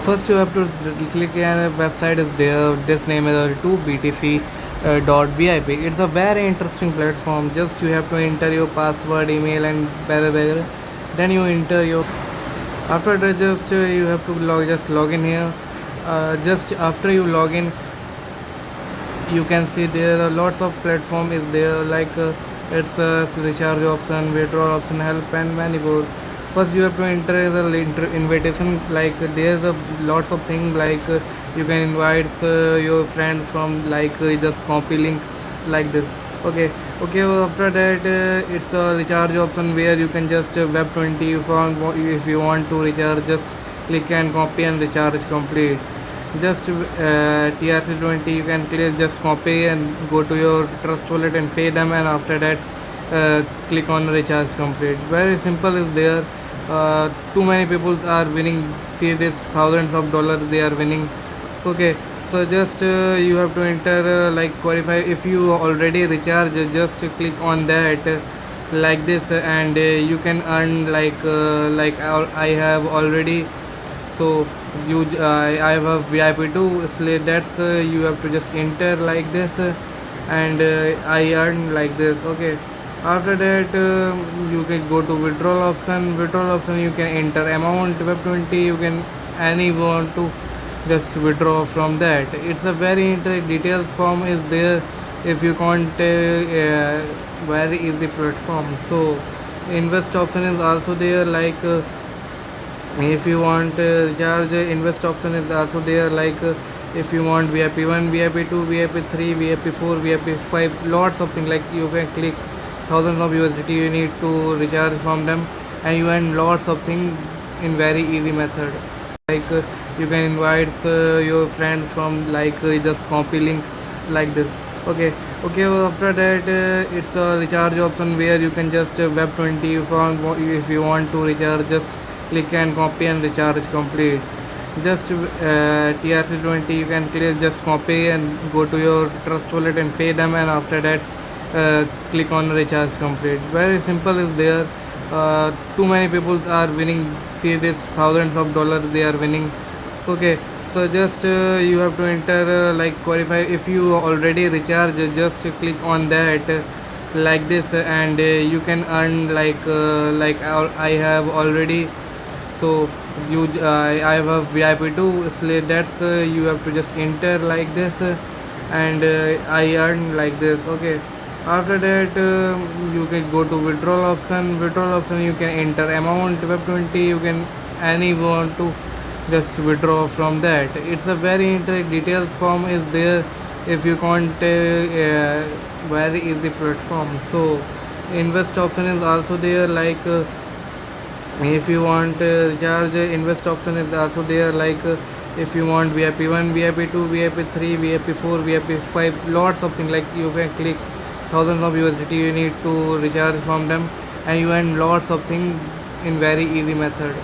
First, you have to click on a website is there. This name is 2BTC dot VIP. It's a very interesting platform. Just you have to enter your password, email, and whatever. Then you enter your. After that, just you have to log in here. Just after you log in, you can see there are lots of platform is there like it's a recharge option, withdrawal option, help, and many more. First you have to enter the invitation, like there's a lots of things like you can invite your friends from like just copy link like this. Okay, after that it's a recharge option where you can just web 20 if you want to recharge, just click and copy and recharge complete. Just TRC20 you can click, just copy and go to your trust wallet and pay them, and after that click on recharge complete. Very simple is there. Too many people are winning. See this, thousands of dollars they are winning. Okay, so just you have to enter like qualify. If you already recharge, just click on that like this, and you can earn I have already. So I have a VIP too, so that's you have to just enter like this, and I earn like this. Okay, after that you can go to withdrawal option you can enter amount web 20, you can any want to just withdraw from that. It's a very detailed form is there. If you can't very easy platform. So invest option is also there, like if you want recharge, invest option is also there, like if you want VIP1, VIP2, VIP3, VIP4, VIP5, lots of things, like you can click thousands of USDT you need to recharge from them, and you earn lots of things in very easy method. Like you can invite your friends from like just copy link like this. Okay, after that it's a recharge option where you can just web 20 if you want to recharge, just click and copy and recharge complete. Just TRC20 you can click, just copy and go to your trust wallet and pay them, and after that click on recharge complete. Very simple is there. Too many people are winning. See this, thousands of dollars they are winning. Okay, so just you have to enter like qualify. If you already recharge, just click on that like this, and you can earn I have already. So I have a VIP too, so that's you have to just enter like this, and I earn like this. Okay, after that you can go to withdrawal option you can enter amount web 20, you can any want to just withdraw from that. It's a very detailed form is there. If you can't very easy platform. So invest option is also there, like if you want recharge, invest option is also there, like if you want VIP1, VIP2, VIP3, VIP4, VIP5, lots of things, like you can click thousands of USDT you need to recharge from them, and you earn lots of things in very easy method.